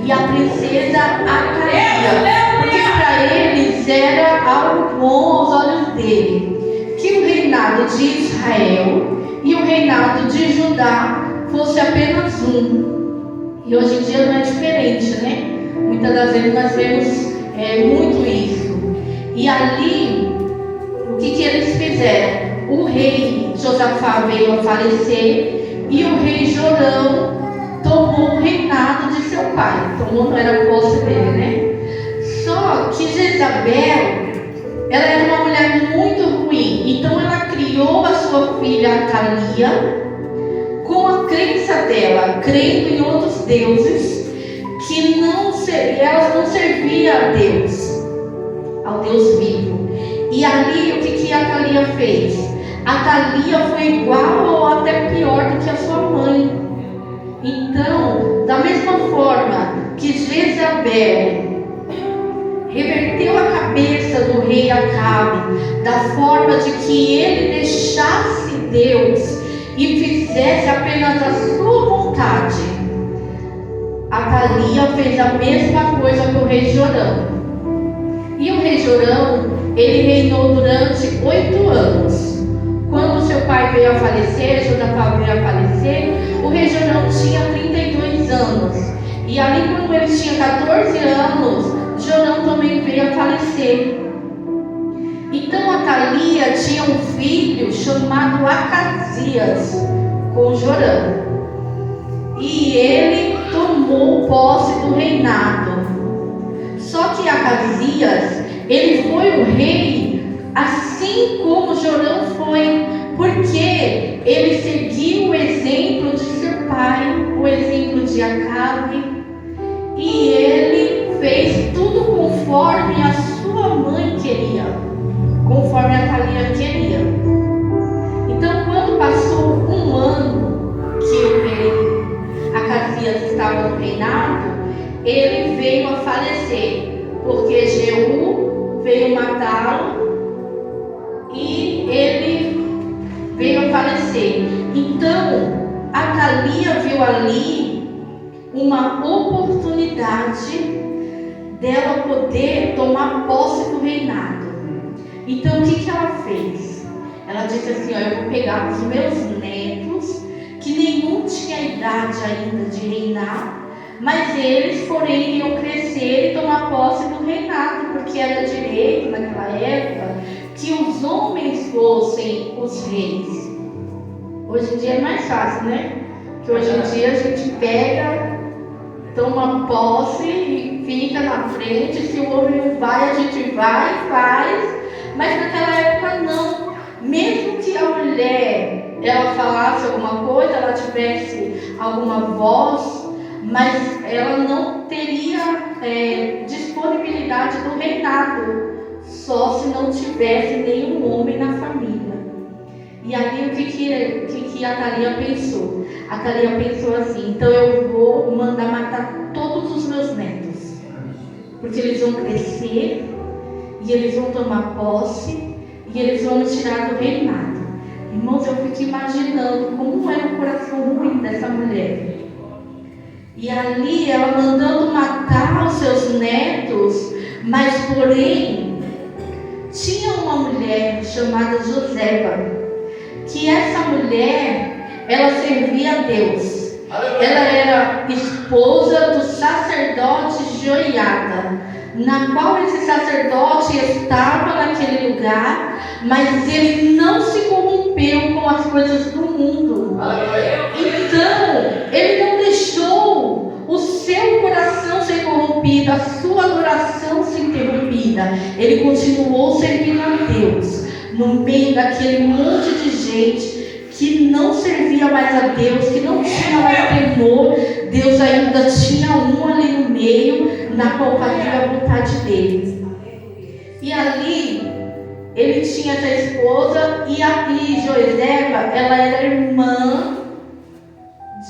e a princesa Acalia, porque para eles era algo bom aos olhos dele, que o reinado de Israel e o reinado de Judá fosse apenas um. E hoje em dia não é diferente, né? Muitas das vezes nós vemos muito isso. E ali, o que eles fizeram? O rei Josafá veio a falecer e o rei Jorão tomou o reinado de seu pai. Tomou, não era posse dele, né? Só que Jezabel, ela era uma mulher muito ruim. Então ela criou a sua filha Atalia com a crença dela, crendo em outros deuses que elas não serviam a Deus, ao Deus vivo. E ali o que a Atalia fez? A Atalia foi igual ou até pior do que a sua mãe. Então, da mesma forma que Jezabel reverteu a cabeça do rei Acabe, da forma de que ele deixasse Deus e fizesse apenas a sua vontade, Atalia fez a mesma coisa com o rei Jorão. E o rei Jorão, ele reinou durante 8 anos. Quando seu pai veio a falecer, Josafá veio a falecer, o rei Jorão tinha 32 anos. E ali, quando ele tinha 14 anos, Jorão também veio a falecer. Então Atalia tinha um filho chamado Acasias com Jorão. E ele tomou posse do reinado. Só que Acasias, ele foi um rei assim como Jorão foi, porque ele seguiu o exemplo de seu pai, o exemplo de Acabe, e ele fez tudo conforme a sua mãe queria, conforme a Atalia queria. Então, quando passou 1 ano que o rei Acasias estava no reinado, ele veio a falecer, porque Jeú veio matá-lo e ele veio a falecer. Então, Atalia viu ali uma oportunidade dela poder tomar posse do reinado. Então, o que ela fez? Ela disse assim: eu vou pegar os meus netos, que nenhum tinha idade ainda de reinar, mas eles, porém, iriam crescer e tomar posse do reinado, porque era direito naquela época que os homens fossem os reis. Hoje em dia é mais fácil, né? Que hoje em dia a gente pega, toma posse e fica na frente. Se o homem não vai, a gente vai e faz. Mas naquela época não. Mesmo que a mulher ela falasse alguma coisa, ela tivesse alguma voz, mas ela não teria disponibilidade do reinado, só se não tivesse nenhum homem na família. E ali o que a Atalia pensou? A Atalia pensou assim: então eu vou mandar matar todos os meus netos, porque eles vão crescer e eles vão tomar posse e eles vão me tirar do reinado. Irmãos, eu fico imaginando como era o coração ruim dessa mulher. E ali ela mandando matar os seus netos, mas porém tinha uma mulher chamada Joseba, que essa mulher, ela servia a Deus. Ela era esposa do sacerdote Joiada, na qual esse sacerdote estava naquele lugar, mas ele não se corrompeu com as coisas do mundo. Então, ele não deixou o seu coração ser corrompido, a sua adoração ser interrompida. Ele continuou servindo a Deus no meio daquele monte de gente que não servia mais a Deus, que não tinha mais temor. Deus ainda tinha um ali no meio, na qual fazia a vontade dele. E ali ele tinha essa esposa, e Joseba, ela era irmã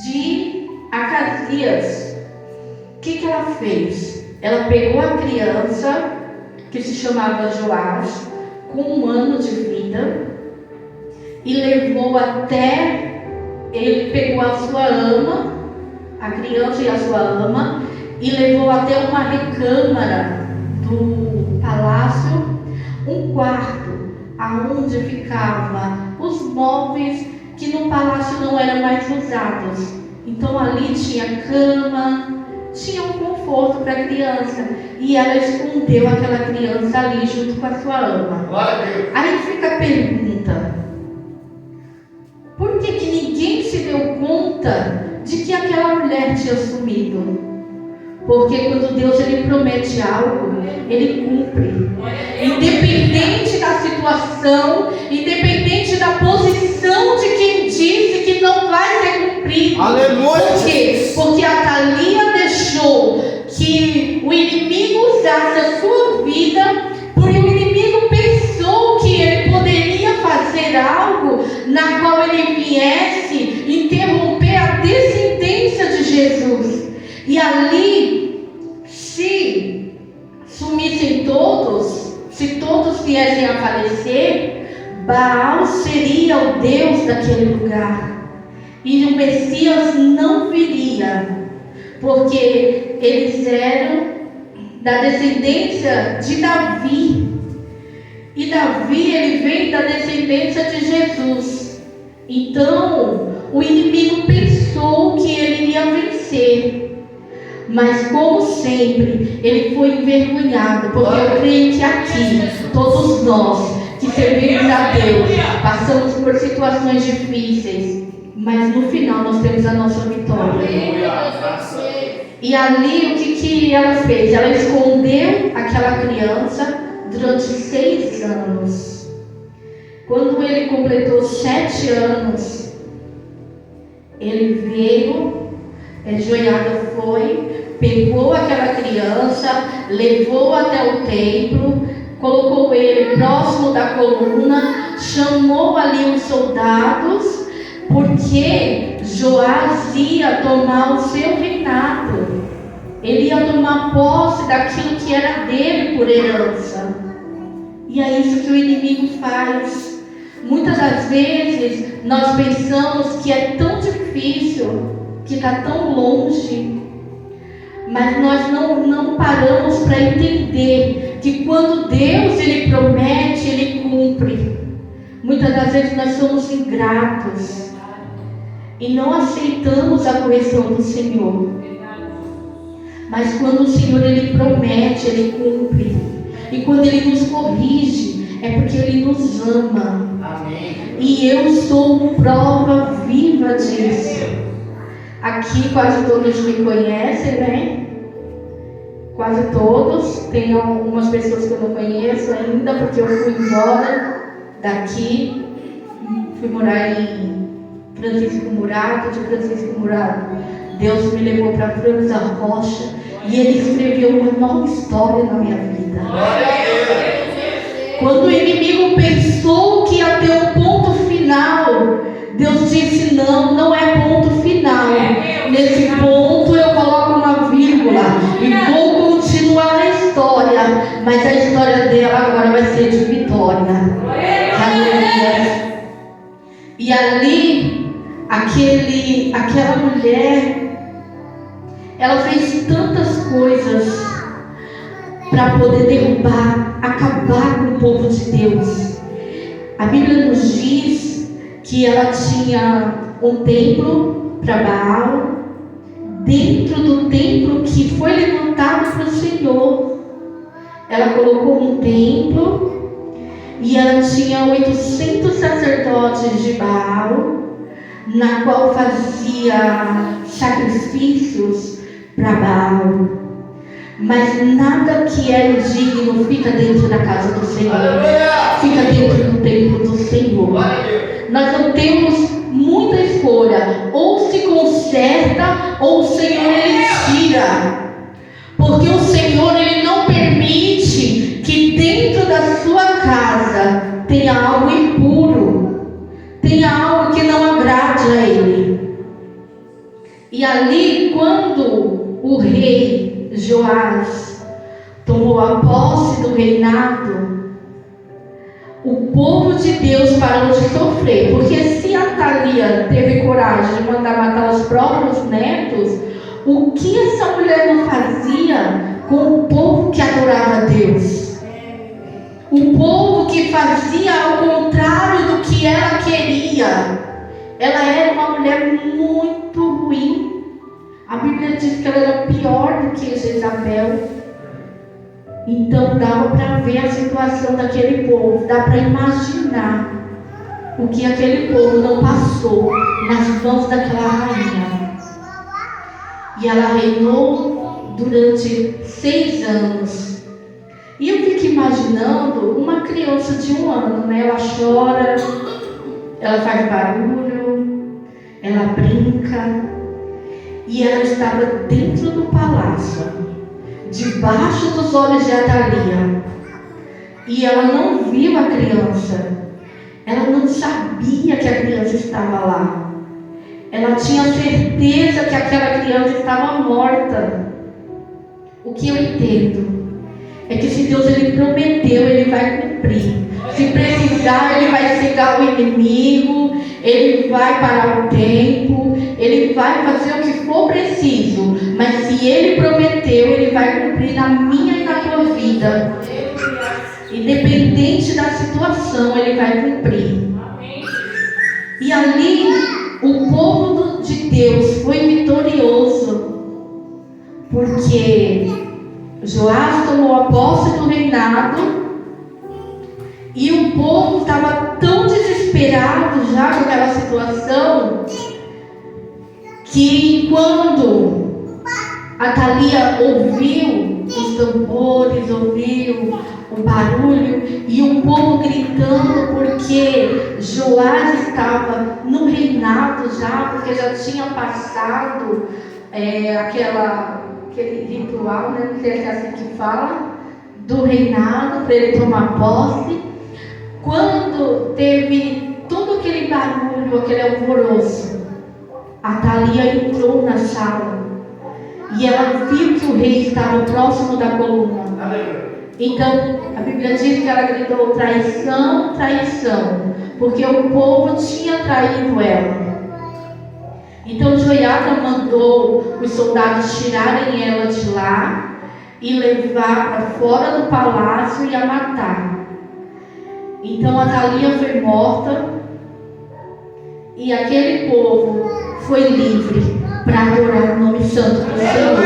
de Acasias. O que ela fez? Ela pegou a criança, que se chamava Joás, com 1 ano de vida, e levou até, ele pegou a sua ama, a criança e a sua ama e levou até uma recâmara do palácio, um quarto aonde ficava os móveis que no palácio não eram mais usados. Então ali tinha cama, tinha um conforto para a criança, e ela escondeu aquela criança ali junto com a sua ama. Aí fica a pergunta: por que ninguém se deu conta de que aquela mulher tinha sumido? Porque quando Deus ele promete algo, ele cumpre. Independente da situação, independente da posição de quem disse que não vai ser cumprido. Aleluia! Por quê? Porque a Thalia deixou que o inimigo usasse a sua vida, porque o inimigo pensou que ele poderia fazer algo na qual ele viesse interromper a descendência de Jesus. E ali, se sumissem todos, se todos viessem a falecer, Baal seria o Deus daquele lugar. E o Messias não viria, porque eles eram da descendência de Davi. E Davi, ele vem da descendência de Jesus. Então, o inimigo pensou que ele iria vencer. Mas como sempre, ele foi envergonhado, porque eu creio que aqui, todos nós que servimos a Deus, passamos por situações difíceis, mas no final nós temos a nossa vitória. E ali o que ela fez? Ela escondeu aquela criança durante 6 anos. Quando ele completou 7 anos, ele veio, Joiada foi, pegou aquela criança, levou até o templo, colocou ele próximo da coluna, chamou ali os soldados, porque Joás ia tomar o seu reinado. Ele ia tomar posse daquilo que era dele por herança. E é isso que o inimigo faz. Muitas das vezes nós pensamos que é tão difícil, que está tão longe, mas nós não paramos para entender que quando Deus ele promete, ele cumpre. Muitas das vezes nós somos ingratos e não aceitamos a correção do Senhor. Mas quando o Senhor ele promete, ele cumpre. E quando ele nos corrige, é porque ele nos ama. Amém. E eu sou prova viva disso. Aqui quase todos me conhecem, né? Quase todos. Tem algumas pessoas que eu não conheço ainda, porque eu fui embora daqui. Fui morar em Francisco Murato. De Francisco Murato, Deus me levou para França Rocha. E Ele escreveu uma nova história na minha vida. Quando o inimigo pensou que ia ter um ponto final, Deus disse: não é ponto final. Nesse ponto eu coloco uma vírgula e vou continuar a história, mas a história dela agora vai ser de vitória. Aleluia. E ali, aquela mulher, ela fez tantas coisas para poder derrubar, acabar com o povo de Deus. A Bíblia nos diz que ela tinha um templo para Baal, dentro do templo que foi levantado para o Senhor. Ela colocou um templo e ela tinha 800 sacerdotes de Baal, na qual fazia sacrifícios para Baal. Mas nada que é indigno fica dentro da casa do Senhor, fica dentro do templo do Senhor. Nós não temos muita escolha: ou se conserta, ou o Senhor ele tira. Porque o Senhor ele não permite que dentro da sua casa tenha algo impuro, tenha algo que não agrade a Ele. E ali, quando o rei Joás tomou a posse do reinado, o povo de Deus parou de sofrer. Porque se a Thalia teve coragem de mandar matar os próprios netos, O que essa mulher não fazia com o povo que adorava a Deus? O povo que fazia ao contrário do que ela queria. Ela era uma mulher muito ruim. A Bíblia diz que ela era pior do que Jezabel. Então dava para ver a situação daquele povo. Dá para imaginar o que aquele povo não passou nas mãos daquela rainha. E ela reinou durante 6 anos. E eu fico imaginando uma criança de 1 ano, né? Ela chora, ela faz barulho, ela brinca. E ela estava dentro do palácio, debaixo dos olhos de Atalia. E ela não viu a criança. Ela não sabia que a criança estava lá. Ela tinha certeza que aquela criança estava morta. O que eu entendo é que se Deus ele prometeu, ele vai cumprir. Se precisar, ele vai cegar o inimigo, ele vai parar o tempo, ele vai fazer o que for preciso. Mas se ele prometeu, ele vai cumprir na minha e na tua vida. Independente da situação, ele vai cumprir. E ali, o povo de Deus foi vitorioso, porque Joás tomou a posse do reinado. E o povo estava tão desesperado já com aquela situação, que quando Atalia ouviu os tambores, ouviu o barulho e o povo gritando, porque Joás estava no reinado já, porque já tinha passado aquele ritual, né? Não sei se é assim que fala, do reinado, para ele tomar posse. Quando teve todo aquele barulho, aquele alvoroço, Atalia entrou na sala e ela viu que o rei estava próximo da coluna. Então a Bíblia diz que ela gritou: traição, traição, porque o povo tinha traído ela. Então Joiada mandou os soldados tirarem ela de lá e levar para fora do palácio e a matar. Então Atalia foi morta e aquele povo foi livre para adorar o nome santo do Senhor.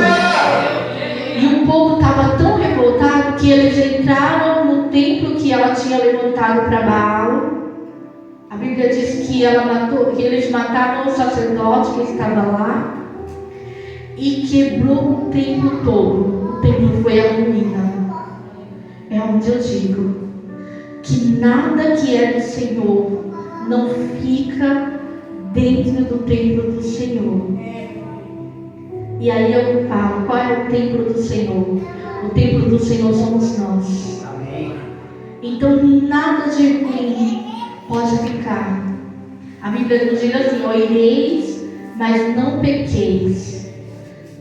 E o povo estava tão revoltado que eles entraram no templo que ela tinha levantado para Baal. A Bíblia diz que que eles mataram o sacerdote que estava lá e quebrou o templo todo. O templo foi a ruína. É onde eu digo que nada que é do Senhor não fica dentro do templo do Senhor. E aí eu falo, qual é o templo do Senhor? O templo do Senhor somos nós. Então nada de ruim pode ficar. A Bíblia nos diz assim: ó, ireis, mas não pequeis.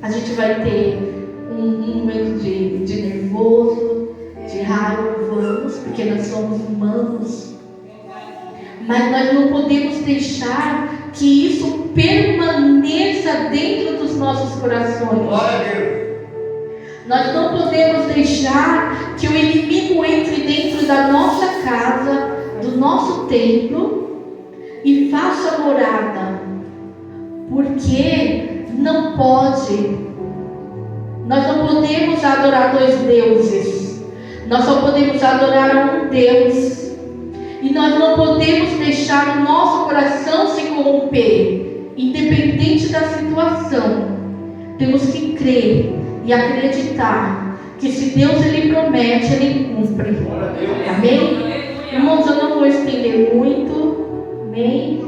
A gente vai ter um momento de nervoso, de raiva, vamos, porque nós somos humanos. Mas nós não podemos deixar que isso permaneça dentro dos nossos corações. Glória a Deus. Nós não podemos deixar que o inimigo entre dentro da nossa casa, do nosso templo e faça morada. Porque não pode. Nós não podemos adorar 2 deuses. Nós só podemos adorar a um Deus. E nós não podemos deixar o nosso coração se corromper, independente da situação. Temos que crer e acreditar que se Deus ele promete, ele cumpre. Amém? Irmãos, eu não vou estender muito. Amém?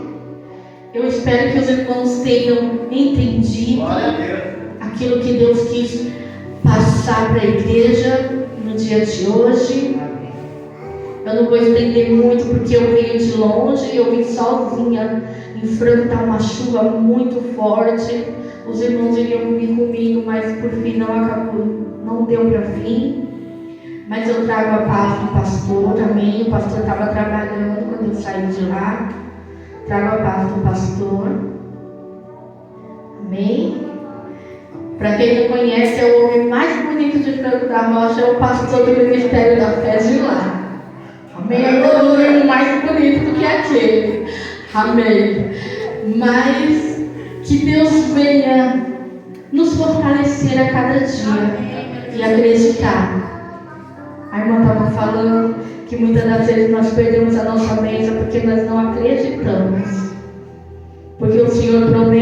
Eu espero que os irmãos tenham entendido aquilo que Deus quis passar para a igreja no dia de hoje. Eu não vou estender muito porque eu venho de longe, eu vim sozinha enfrentar uma chuva muito forte. Os irmãos iriam vir comigo, mas por fim não deu para vir. Mas eu trago a paz do pastor, amém. O pastor estava trabalhando quando eu saí de lá. Trago a paz do pastor, amém. Para quem não conhece, é o homem mais bonito de Franco da Rocha, é o pastor do Ministério da Fé de lá. Amém? Eu não tenho mais bonito do que aquele. Amém. Mas que Deus venha nos fortalecer a cada dia e acreditar. A irmã estava falando que muitas das vezes nós perdemos a nossa bênção porque nós não acreditamos. Porque o Senhor promete.